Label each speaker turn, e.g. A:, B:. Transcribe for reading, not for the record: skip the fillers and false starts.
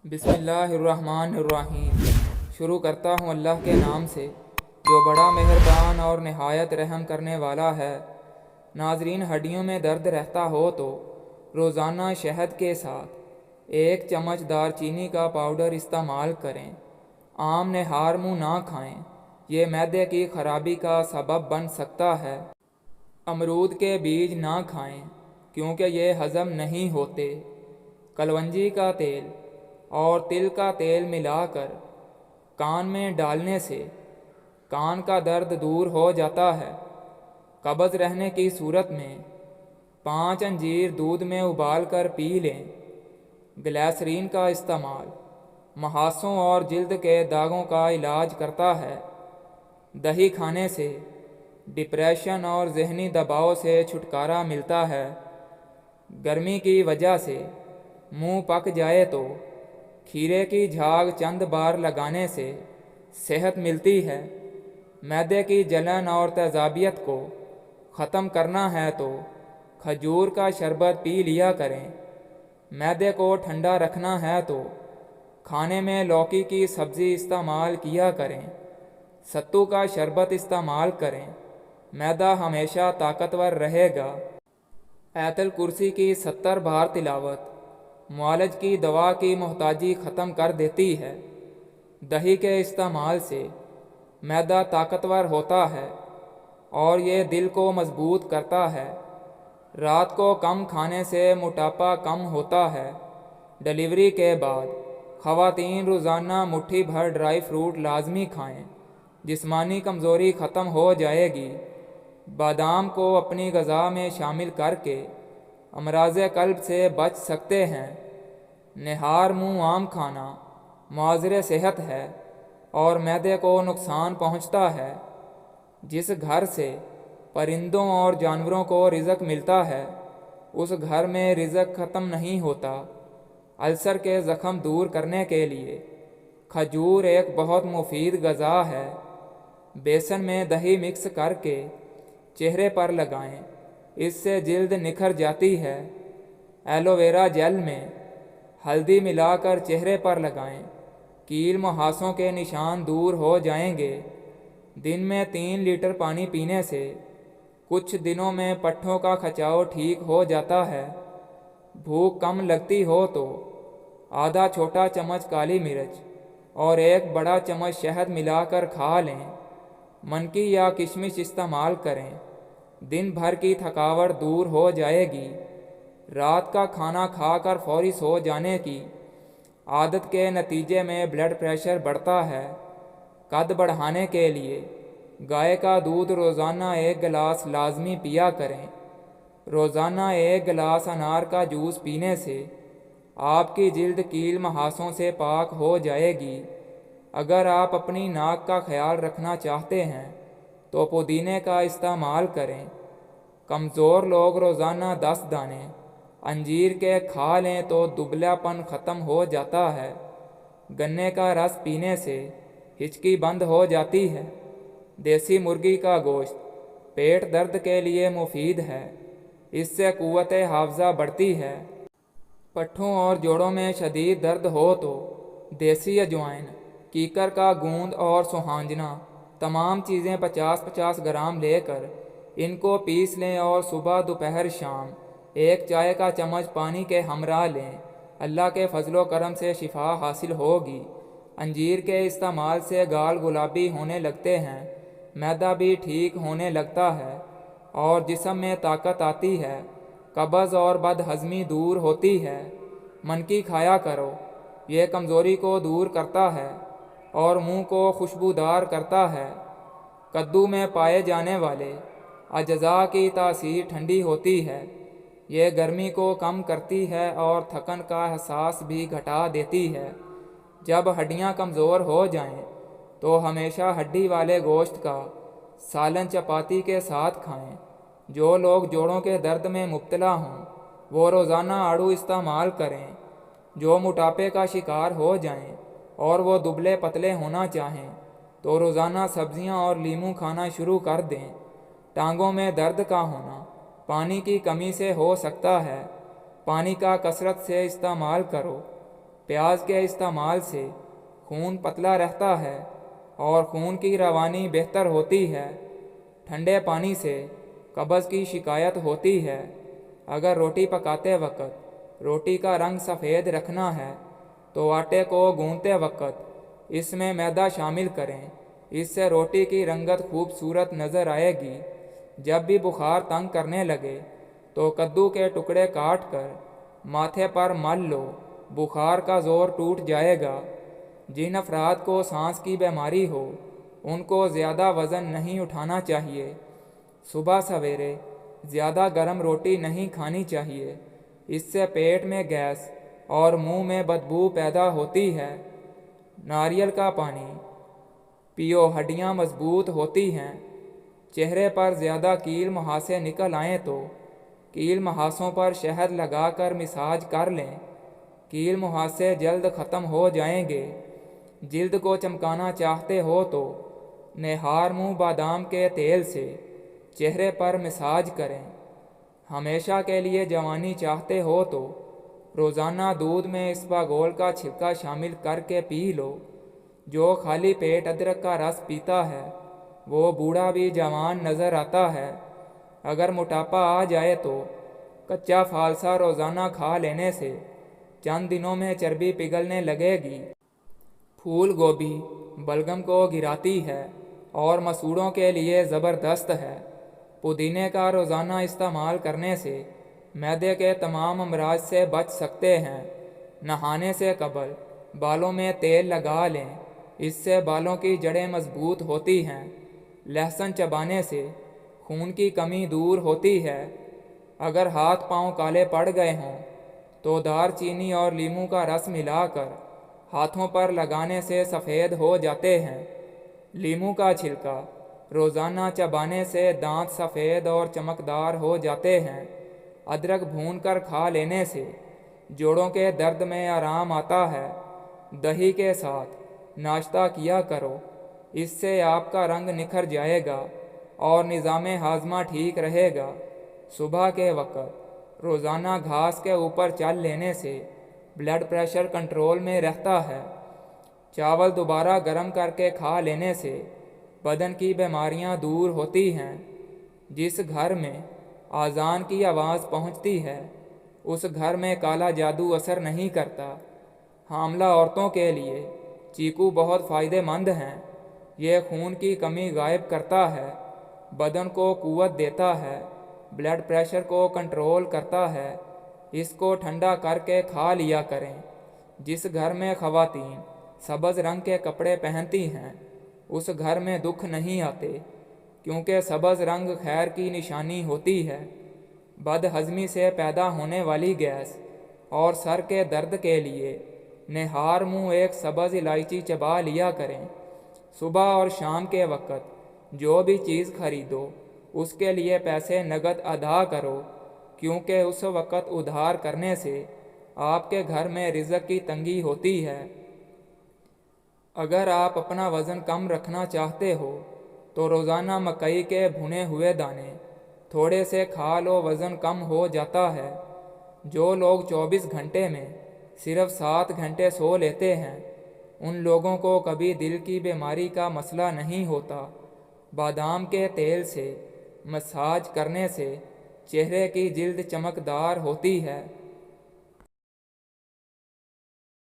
A: बिस्मिल्लाहिर्रहमानिर्रहीम। शुरू करता हूँ अल्लाह के नाम से जो बड़ा मेहरबान और नहायत रहम करने वाला है। नाजरीन, हड्डियों में दर्द रहता हो तो रोज़ाना शहद के साथ 1 चम्मच दारचीनी का पाउडर इस्तेमाल करें। आम नहार मुँह ना खाएं, ये मैदे की खराबी का सबब बन सकता है। अमरूद के बीज ना खाएं क्योंकि ये हज़म नहीं होते। कलवंजी का तेल और तिल का तेल मिलाकर कान में डालने से कान का दर्द दूर हो जाता है। कब्ज़ रहने की सूरत में 5 अंजीर दूध में उबाल कर पी लें। ग्लिसरीन का इस्तेमाल महासों और जिल्द के दागों का इलाज करता है। दही खाने से डिप्रेशन और जहनी दबाव से छुटकारा मिलता है। गर्मी की वजह से मुंह पक जाए तो खीरे की झाग चंद बार लगाने से सेहत मिलती है। मैदे की जलन और तेज़ाबियत को ख़त्म करना है तो खजूर का शरबत पी लिया करें। मैदे को ठंडा रखना है तो खाने में लौकी की सब्ज़ी इस्तेमाल किया करें। सत्तू का शरबत इस्तेमाल करें, मैदा हमेशा ताकतवर रहेगा। आयतल कुर्सी की 70 बार तिलावत मुआलज की दवा की मोहताजी ख़त्म कर देती है। दही के इस्तेमाल से मैदा ताकतवर होता है और ये दिल को मजबूत करता है। रात को कम खाने से मोटापा कम होता है। डिलीवरी के बाद ख़वातीन रोज़ाना मुट्ठी भर ड्राई फ्रूट लाजमी खाएं, जिस्मानी कमज़ोरी ख़त्म हो जाएगी। बादाम को अपनी ग़ज़ा में शामिल करके अमराज़े क़ल्ब से बच सकते हैं। नहार मुँह आम खाना मुआज़िर सेहत है और मैदे को नुकसान पहुँचता है। जिस घर से परिंदों और जानवरों को रिज़्क़ मिलता है उस घर में रिज़्क़ ख़त्म नहीं होता। अल्सर के ज़ख़म दूर करने के लिए खजूर एक बहुत मुफीद ग़ज़ा है। बेसन में दही मिक्स करके चेहरे पर लगाएं, इससे जिल्द निखर जाती है। एलोवेरा जेल में हल्दी मिलाकर चेहरे पर लगाएं, कील मुहासों के निशान दूर हो जाएंगे। दिन में 3 लीटर पानी पीने से कुछ दिनों में पट्ठों का खचाव ठीक हो जाता है। भूख कम लगती हो तो आधा छोटा चम्मच काली मिर्च और 1 बड़ा चम्मच शहद मिलाकर खा लें। मनकी या किशमिश इस्तेमाल करें, दिन भर की थकावट दूर हो जाएगी। रात का खाना खाकर फौरी सो जाने की आदत के नतीजे में ब्लड प्रेशर बढ़ता है। कद बढ़ाने के लिए गाय का दूध रोज़ाना 1 गिलास लाजमी पिया करें। रोज़ाना 1 गिलास अनार का जूस पीने से आपकी जिल्द कील मुहासों से पाक हो जाएगी। अगर आप अपनी नाक का ख्याल रखना चाहते हैं तो पुदीने का इस्तेमाल करें। कमज़ोर लोग रोज़ाना 10 दाने अंजीर के खा लें तो दुबलापन ख़त्म हो जाता है। गन्ने का रस पीने से हिचकी बंद हो जाती है। देसी मुर्गी का गोश्त पेट दर्द के लिए मुफीद है, इससे क़ुव्वत हाफ़ज़ा बढ़ती है। पट्ठों और जोड़ों में शदीद दर्द हो तो देसी अजवाइन, कीकर का गूंद और सुहांजना तमाम चीज़ें 50-50 ग्राम लेकर इनको पीस लें और सुबह दोपहर शाम 1 चाय का चम्मच पानी के हमरा लें। अल्लाह के फजलो करम से शिफा हासिल होगी। अंजीर के इस्तेमाल से गाल गुलाबी होने लगते हैं, मैदा भी ठीक होने लगता है और जिस्म में ताकत आती है। कब्ज़ और बदहज़मी दूर होती है। मनकी खाया करो, ये कमज़ोरी को दूर करता है और मुंह को खुशबूदार करता है। कद्दू में पाए जाने वाले अज्ज़ा की तासीर ठंडी होती है। ये गर्मी को कम करती है और थकन का एहसास भी घटा देती है। जब हड्डियाँ कमज़ोर हो जाएं तो हमेशा हड्डी वाले गोश्त का सालन चपाती के साथ खाएं। जो लोग जोड़ों के दर्द में मुब्तला हों वो रोज़ाना आड़ू इस्तेमाल करें। जो मोटापे का शिकार हो जाएं और वो दुबले पतले होना चाहें तो रोज़ाना सब्ज़ियाँ और लीमू खाना शुरू कर दें। टांगों में दर्द का होना पानी की कमी से हो सकता है। पानी का कसरत से इस्तेमाल करो। پیاز کے استعمال سے خون پتلا رہتا ہے اور خون کی روانی بہتر ہوتی ہے۔ ٹھنڈے پانی سے قبض کی شکایت ہوتی ہے۔ اگر روٹی پکاتے وقت روٹی کا رنگ سفید رکھنا ہے تو آٹے کو گوندتے وقت اس میں میدا شامل کریں، اس سے روٹی کی رنگت خوبصورت نظر آئے گی۔ جب بھی بخار تنگ کرنے لگے تو کدو کے ٹکڑے کاٹ کر ماتھے پر مل لو، بخار کا زور ٹوٹ جائے گا۔ جن افراد کو سانس کی بیماری ہو ان کو زیادہ وزن نہیں اٹھانا چاہیے۔ صبح سویرے زیادہ گرم روٹی نہیں کھانی چاہیے، اس سے پیٹ میں گیس اور منہ میں بدبو پیدا ہوتی ہے۔ ناریل کا پانی پیو، ہڈیاں مضبوط ہوتی ہیں۔ چہرے پر زیادہ کیل مہاسے نکل آئیں تو کیل مہاسوں پر شہد لگا کر مساج کر لیں، کیل مہاسے جلد ختم ہو جائیں گے۔ جلد کو چمکانا چاہتے ہو تو نہار منہ بادام کے تیل سے چہرے پر مساج کریں۔ ہمیشہ کے لیے جوانی چاہتے ہو تو روزانہ دودھ میں اسباگول کا چھلکا شامل کر کے پی لو۔ جو خالی پیٹ ادرک کا رس پیتا ہے وہ بوڑھا بھی جوان نظر آتا ہے۔ اگر موٹاپا آ جائے تو کچا فالسا روزانہ کھا لینے سے چند دنوں میں چربی پگھلنے لگے گی۔ پھول گوبھی بلغم کو گراتی ہے اور مسوڑوں کے لیے زبردست ہے۔ پودینے کا روزانہ استعمال کرنے سے معدے کے تمام امراض سے بچ سکتے ہیں۔ نہانے سے قبل بالوں میں تیل لگا لیں، اس سے بالوں کی جڑیں مضبوط ہوتی ہیں۔ لہسن چبانے سے خون کی کمی دور ہوتی ہے۔ اگر ہاتھ پاؤں کالے پڑ گئے ہوں تو دار چینی اور لیموں کا رس ملا کر ہاتھوں پر لگانے سے سفید ہو جاتے ہیں۔ لیموں کا چھلکا روزانہ چبانے سے دانت سفید اور چمکدار ہو جاتے ہیں۔ ادرک بھون کر کھا لینے سے جوڑوں کے درد میں آرام آتا ہے۔ دہی کے ساتھ ناشتہ کیا کرو، اس سے آپ کا رنگ نکھر جائے گا اور نظام ہاضمہ ٹھیک رہے گا۔ صبح کے وقت روزانہ گھاس کے اوپر چل لینے سے بلڈ پریشر کنٹرول میں رہتا ہے۔ چاول دوبارہ گرم کر کے کھا لینے سے بدن کی بیماریاں دور ہوتی ہیں۔ جس گھر میں اذان کی آواز پہنچتی ہے اس گھر میں کالا جادو اثر نہیں کرتا۔ حاملہ عورتوں کے لیے چیکو بہت فائدہ مند ہیں۔ یہ خون کی کمی غائب کرتا ہے، بدن کو قوت دیتا ہے، بلڈ پریشر کو کنٹرول کرتا ہے۔ اس کو ٹھنڈا کر کے کھا لیا کریں۔ جس گھر میں خواتین سبز رنگ کے کپڑے پہنتی ہیں اس گھر میں دکھ نہیں آتے، کیونکہ سبز رنگ خیر کی نشانی ہوتی ہے۔ بد ہضمی سے پیدا ہونے والی گیس اور سر کے درد کے لیے نہار منہ ایک سبز الائچی چبا لیا کریں۔ صبح اور شام کے وقت جو بھی چیز خریدو اس کے لیے پیسے نقد ادا کرو، کیونکہ اس وقت ادھار کرنے سے آپ کے گھر میں رزق کی تنگی ہوتی ہے۔ اگر آپ اپنا وزن کم رکھنا چاہتے ہو تو روزانہ مکئی کے بھنے ہوئے دانے تھوڑے سے کھا لو، وزن کم ہو جاتا ہے۔ جو لوگ 24 گھنٹے میں صرف 7 گھنٹے سو لیتے ہیں ان لوگوں کو کبھی دل کی بیماری کا مسئلہ نہیں ہوتا۔ بادام کے تیل سے مساج کرنے سے چہرے کی جلد چمکدار ہوتی ہے۔